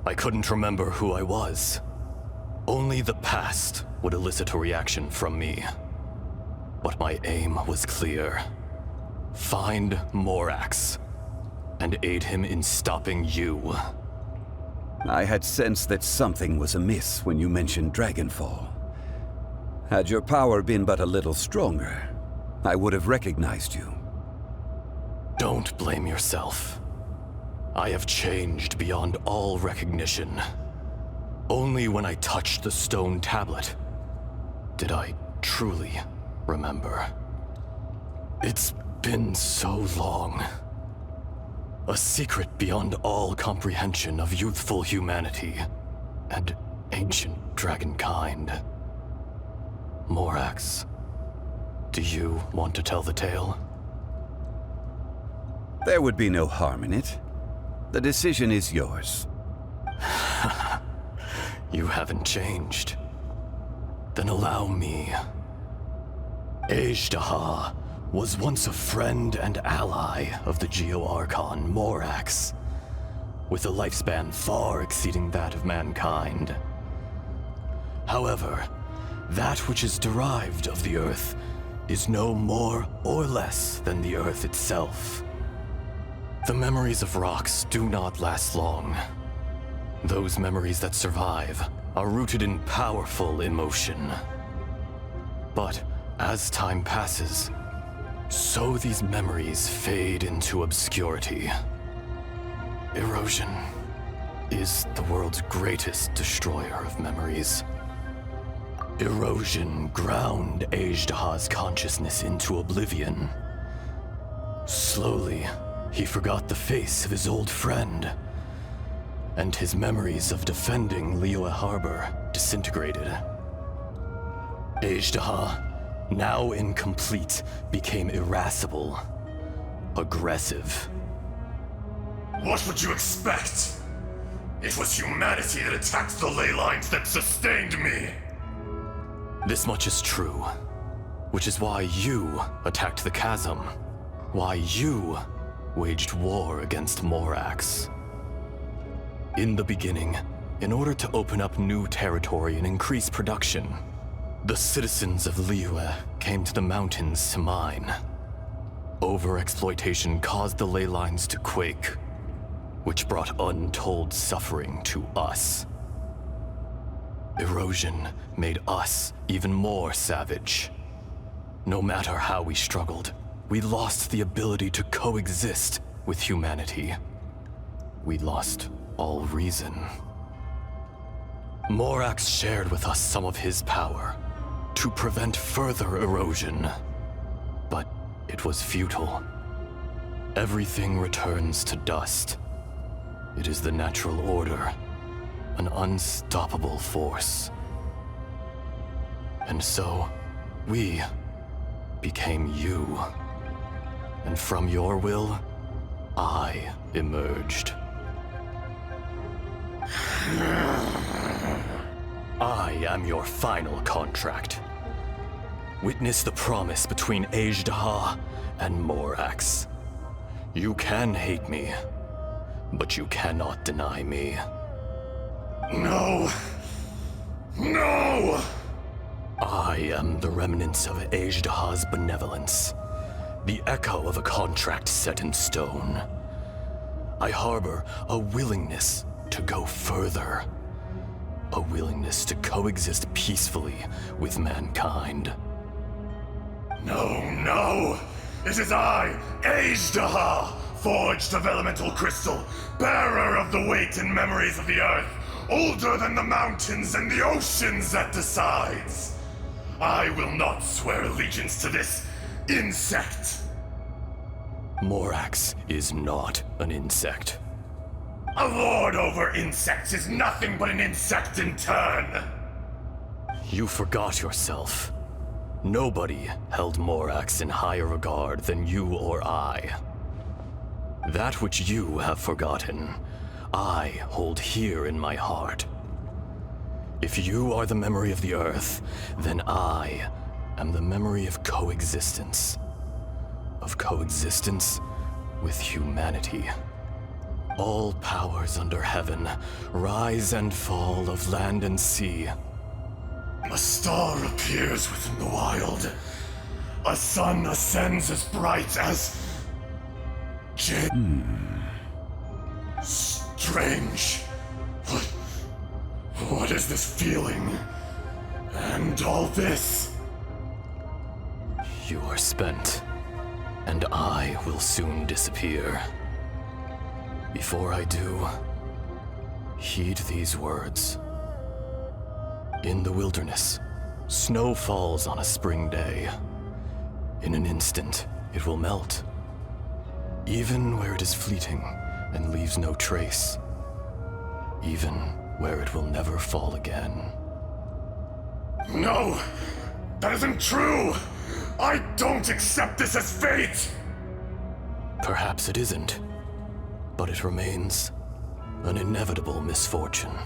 I couldn't remember who I was. Only the past would elicit a reaction from me. But my aim was clear. Find Morax, and aid him in stopping you. I had sensed that something was amiss when you mentioned Dragonfall. Had your power been but a little stronger, I would have recognized you. Don't blame yourself. I have changed beyond all recognition. Only when I touched the stone tablet did I truly remember. It's been so long. A secret beyond all comprehension of youthful humanity and ancient dragonkind. Morax, do you want to tell the tale? There would be no harm in it. The decision is yours. You haven't changed. Then allow me. Ashtaha was once a friend and ally of the Geo-Archon Morax, with a lifespan far exceeding that of mankind. However, that which is derived of the Earth is no more or less than the Earth itself. The memories of rocks do not last long. Those memories that survive are rooted in powerful emotion. But as time passes, so these memories fade into obscurity. Erosion is the world's greatest destroyer of memories. Erosion ground Ashtaha's consciousness into oblivion. Slowly, he forgot the face of his old friend, and his memories of defending Liyue Harbor disintegrated. Ashtaha, now incomplete, became irascible, aggressive. What would you expect? It was humanity that attacked the ley lines that sustained me. This much is true, which is why you attacked the chasm, why you waged war against Morax. In the beginning, in order to open up new territory and increase production, the citizens of Liyue came to the mountains to mine. Overexploitation caused the ley lines to quake, which brought untold suffering to us. Erosion made us even more savage. No matter how we struggled, we lost the ability to coexist with humanity. We lost all reason. Morax shared with us some of his power to prevent further erosion, but it was futile. Everything returns to dust. It is the natural order, an unstoppable force. And so, we became you. And from your will, I emerged. I am your final contract. Witness the promise between Ajdaha and Morax. You can hate me, but you cannot deny me. No! No! I am the remnants of Ajdaha's benevolence, the echo of a contract set in stone. I harbor a willingness to go further, a willingness to coexist peacefully with mankind. No, no! It is I, Ajdaha, forged of elemental crystal, bearer of the weight and memories of the earth, older than the mountains and the oceans that decides. I will not swear allegiance to this insect. Morax is not an insect. A lord over insects is nothing but an insect in turn. You forgot yourself. Nobody held Morax in higher regard than you or I. That which you have forgotten, I hold here in my heart. If you are the memory of the Earth, then I am the memory of coexistence. Of coexistence with humanity. All powers under heaven, rise and fall of land and sea. A star appears within the wild. A sun ascends as bright as... Strange. What is this feeling? And all this? You are spent, and I will soon disappear. Before I do, heed these words. In the wilderness, snow falls on a spring day. In an instant, it will melt. Even where it is fleeting and leaves no trace. Even where it will never fall again. No! That isn't true! I don't accept this as fate! Perhaps it isn't, but it remains an inevitable misfortune.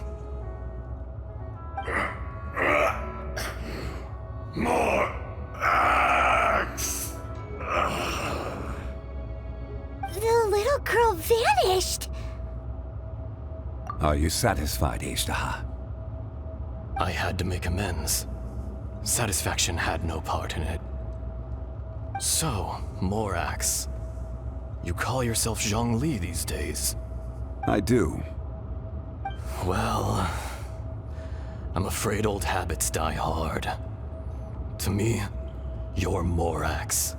More axe! The little girl vanished! Are you satisfied, Ajdaha? I had to make amends. Satisfaction had no part in it. So, Morax, you call yourself Chjun Li these days? I do. Well, I'm afraid old habits die hard. To me, you're Morax.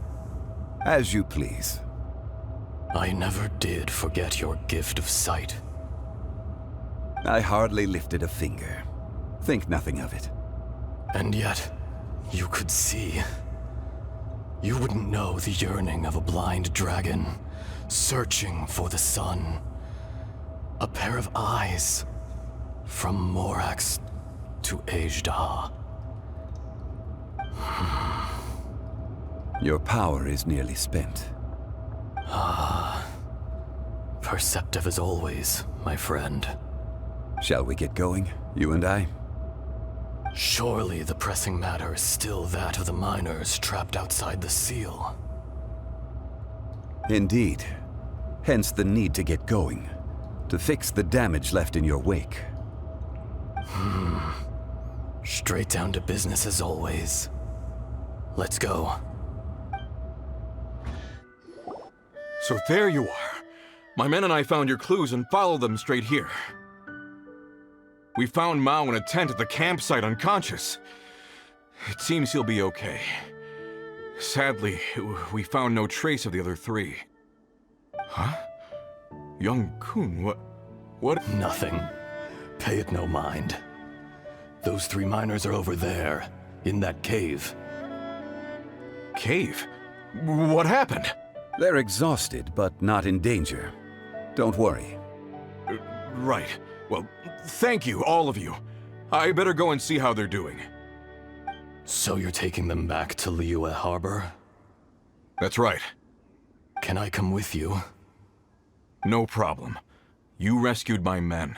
As you please. I never did forget your gift of sight. I hardly lifted a finger. Think nothing of it. And yet, you could see. You wouldn't know the yearning of a blind dragon, searching for the sun. A pair of eyes, from Morax to Ajdaha. Your power is nearly spent. Ah, perceptive as always, my friend. Shall we get going, you and I? Surely the pressing matter is still that of the miners trapped outside the seal. Indeed. Hence the need to get going, to fix the damage left in your wake. Straight down to business as always. Let's go. So there you are. My men and I found your clues and followed them straight here. We found Mao in a tent at the campsite unconscious. It seems he'll be okay. Sadly, we found no trace of the other three. Huh? Young Kun, what? Nothing. Pay it no mind. Those 3 miners are over there, in that cave. Cave? What happened? They're exhausted, but not in danger. Don't worry. Right. Well, thank you, all of you. I better go and see how they're doing. So you're taking them back to Liyue Harbor? That's right. Can I come with you? No problem. You rescued my men.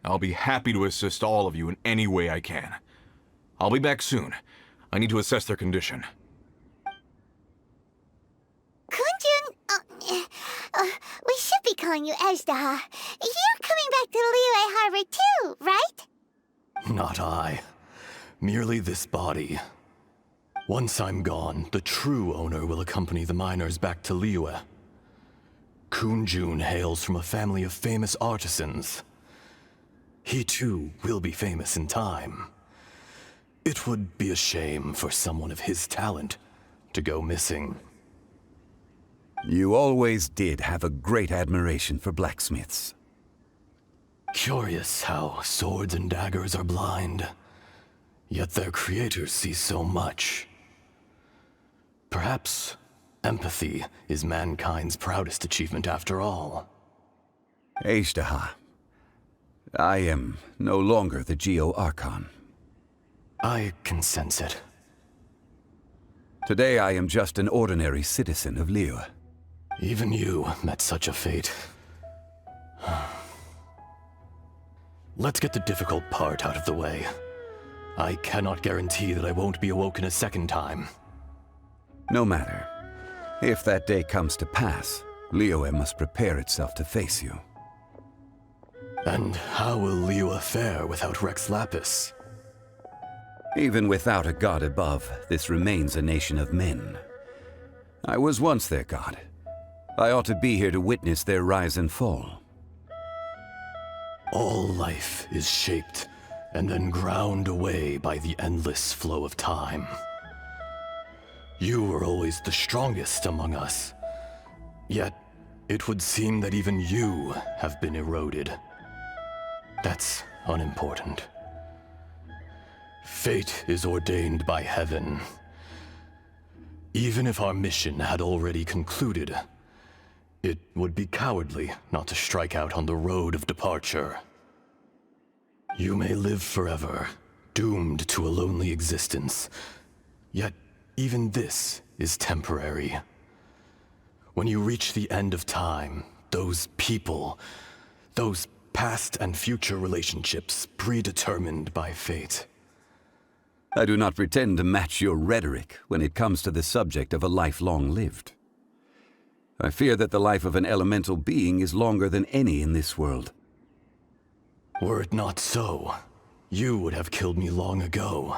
I'll be happy to assist all of you in any way I can. I'll be back soon. I need to assess their condition. Kunjun, we should be calling you Ezda. You're coming back to Liyue Harbor too, right? Not I. Merely this body. Once I'm gone, the true owner will accompany the miners back to Liyue. Kunjun hails from a family of famous artisans. He too will be famous in time. It would be a shame for someone of his talent to go missing. You always did have a great admiration for blacksmiths. Curious how swords and daggers are blind, yet their creators see so much. Perhaps empathy is mankind's proudest achievement after all. Ejdaha, I am no longer the Geo-Archon. I can sense it. Today I am just an ordinary citizen of Liyue. Even you met such a fate. Let's get the difficult part out of the way. I cannot guarantee that I won't be awoken a second time. No matter. If that day comes to pass, Liyue must prepare itself to face you. And how will Liyue fare without Rex Lapis? Even without a god above, this remains a nation of men. I was once their god. I ought to be here to witness their rise and fall. All life is shaped and then ground away by the endless flow of time. You were always the strongest among us. Yet, it would seem that even you have been eroded. That's unimportant. Fate is ordained by heaven. Even if our mission had already concluded, it would be cowardly not to strike out on the road of departure. You may live forever, doomed to a lonely existence. Yet, even this is temporary. When you reach the end of time, those people, those past and future relationships predetermined by fate. I do not pretend to match your rhetoric when it comes to the subject of a life long lived. I fear that the life of an elemental being is longer than any in this world. Were it not so, you would have killed me long ago,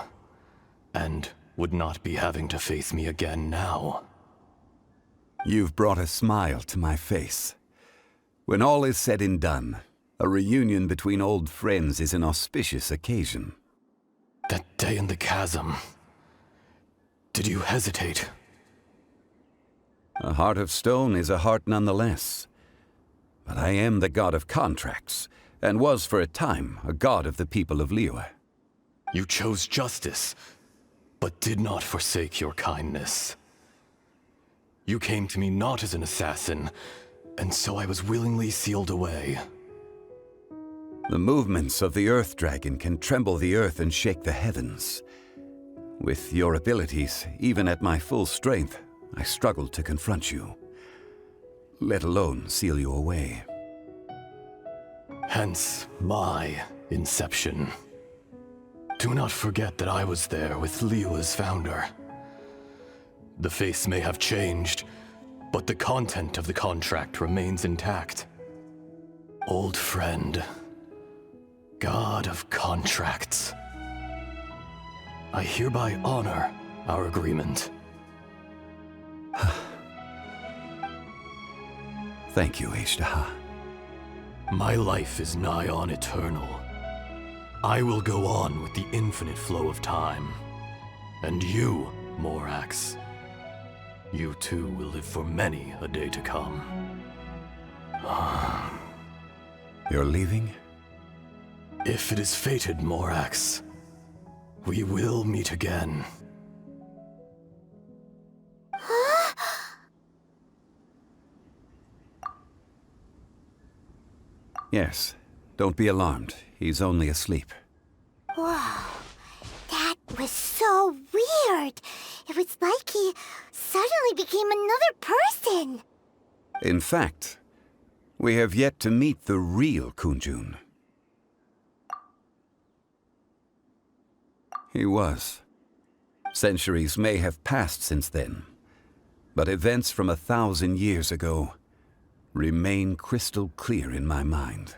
and would not be having to face me again now. You've brought a smile to my face. When all is said and done, a reunion between old friends is an auspicious occasion. That day in the chasm, did you hesitate? A heart of stone is a heart nonetheless. But I am the god of contracts, and was for a time a god of the people of Liyue. You chose justice, but did not forsake your kindness. You came to me not as an assassin, and so I was willingly sealed away. The movements of the Earth Dragon can tremble the earth and shake the heavens. With your abilities, even at my full strength, I struggled to confront you, let alone seal you away. Hence my Inception. Do not forget that I was there with Liu as founder. The face may have changed, but the content of the contract remains intact. Old friend, God of contracts, I hereby honor our agreement. Thank you, Ishtaha. My life is nigh on eternal. I will go on with the infinite flow of time. And you, Morax, you too will live for many a day to come. You're leaving? If it is fated, Morax, we will meet again. Yes. Don't be alarmed. He's only asleep. Whoa. That was so weird. It was like he suddenly became another person. In fact, we have yet to meet the real Kunjun. He was. Centuries may have passed since then, but events from 1,000 years ago remain crystal clear in my mind.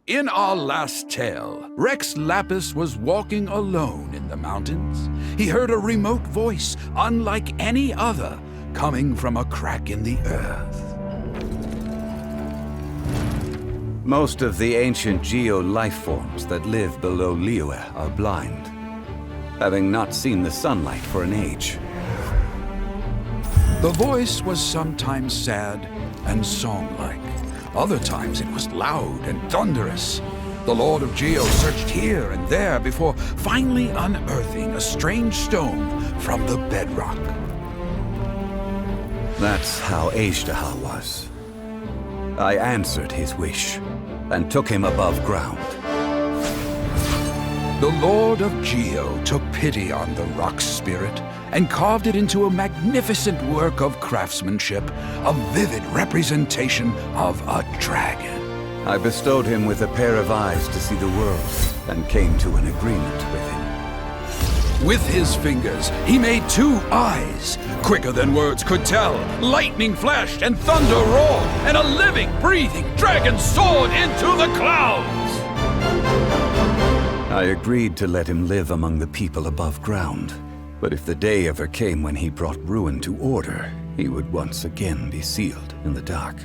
In our last tale, Rex Lapis was walking alone in the mountains. He heard a remote voice, unlike any other, coming from a crack in the earth. Most of the ancient geo-life forms that live below Liyue are blind, having not seen the sunlight for an age. The voice was sometimes sad and song-like. Other times it was loud and thunderous. The Lord of Geo searched here and there before finally unearthing a strange stone from the bedrock. That's how Ishtaha was. I answered his wish and took him above ground. The Lord of Geo took pity on the rock spirit and carved it into a magnificent work of craftsmanship, a vivid representation of a dragon. I bestowed him with a pair of eyes to see the world and came to an agreement with him. With his fingers, he made 2 eyes. Quicker than words could tell, lightning flashed and thunder roared, and a living, breathing dragon soared into the clouds. I agreed to let him live among the people above ground. But if the day ever came when he brought ruin to order, he would once again be sealed in the dark.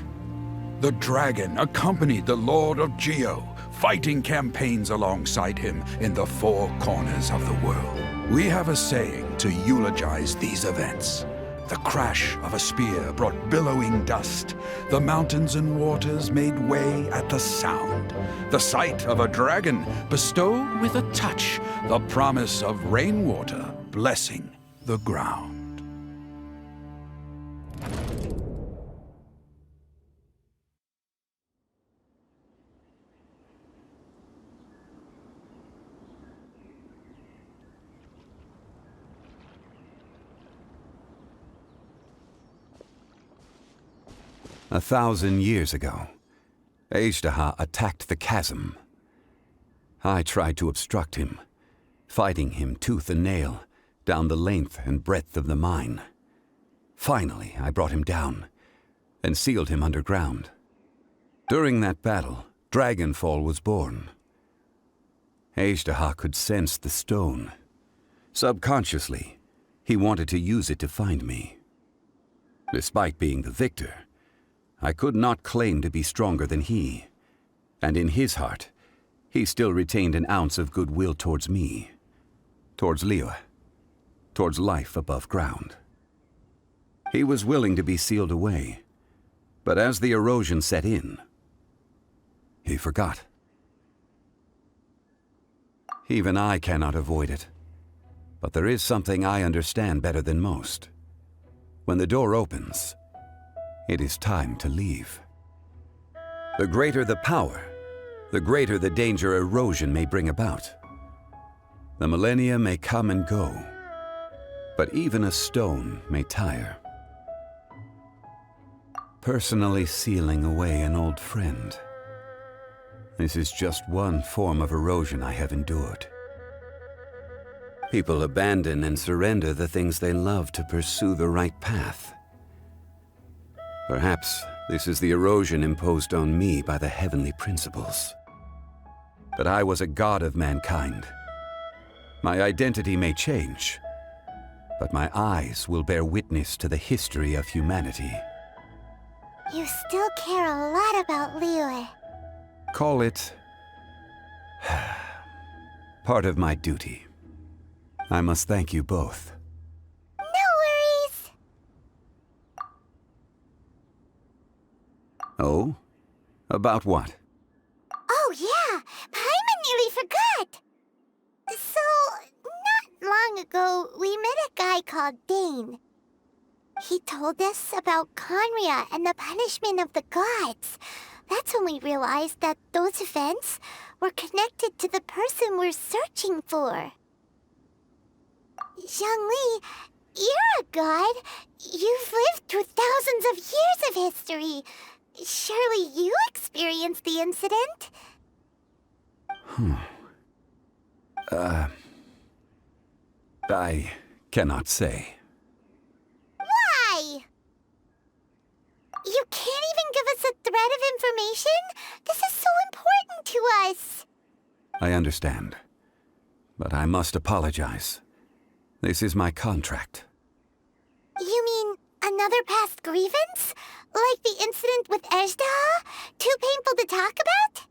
The dragon accompanied the Lord of Geo, fighting campaigns alongside him in the 4 corners of the world. We have a saying to eulogize these events. The crash of a spear brought billowing dust. The mountains and waters made way at the sound. The sight of a dragon bestowed with a touch the promise of rainwater blessing the ground. A 1,000 years ago, Ishtaha attacked the chasm. I tried to obstruct him, fighting him tooth and nail down the length and breadth of the mine. Finally, I brought him down and sealed him underground. During that battle, Dragonfall was born. Ishtaha could sense the stone. Subconsciously, he wanted to use it to find me. Despite being the victor, I could not claim to be stronger than he, and in his heart, he still retained an ounce of goodwill towards me, towards Liyue, towards life above ground. He was willing to be sealed away, but as the erosion set in, he forgot. Even I cannot avoid it, but there is something I understand better than most. When the door opens, it is time to leave. The greater the power, the greater the danger erosion may bring about. The millennia may come and go, but even a stone may tire. personally sealing away an old friend. This is just one form of erosion I have endured. People abandon and surrender the things they love to pursue the right path. Perhaps this is the erosion imposed on me by the heavenly principles. But I was a god of mankind. My identity may change, but my eyes will bear witness to the history of humanity. You still care a lot about Liyue. Call it part of my duty. I must thank you both. No worries. Oh? About what? Oh yeah, Paimon nearly forgot. So, not long ago, we met a guy called Dane. He told us about Conria and the punishment of the gods. That's when we realized that those events were connected to the person we're searching for. Chjun Li, you're a god. You've lived through thousands of years of history. Surely you experienced the incident? I cannot say. Why? You can't even give us a thread of information? This is so important to us. I understand. But I must apologize. This is my contract. You mean another past grievance? Like the incident with Ejda? Too painful to talk about?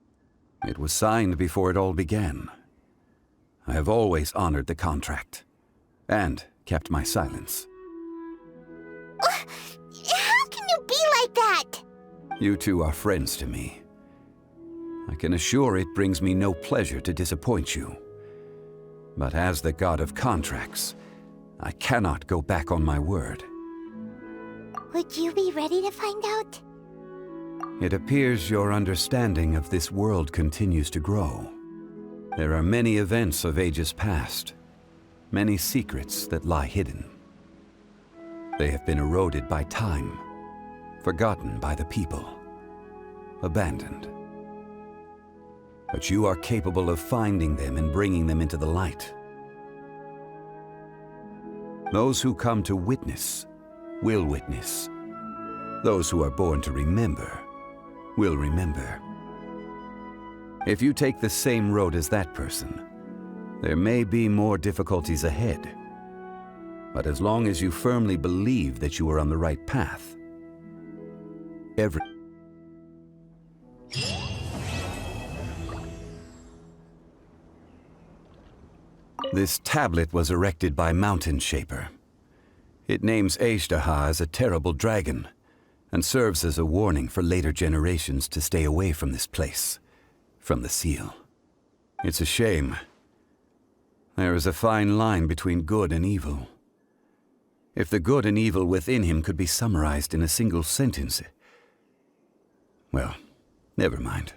It was signed before it all began. I have always honored the contract. And kept my silence. How can you be like that? You two are friends to me. I can assure it brings me no pleasure to disappoint you. But as the god of contracts, I cannot go back on my word. Would you be ready to find out? It appears your understanding of this world continues to grow. There are many events of ages past, many secrets that lie hidden. They have been eroded by time, forgotten by the people, abandoned. But you are capable of finding them and bringing them into the light. Those who come to witness will witness. Those who are born to remember will remember. If you take the same road as that person, there may be more difficulties ahead. But as long as you firmly believe that you are on the right path, This tablet was erected by Mountain Shaper. It names Ejdaha as a terrible dragon, and serves as a warning for later generations to stay away from this place, from the seal. It's a shame. There is a fine line between good and evil. If the good and evil within him could be summarized in a single sentence... Well, never mind.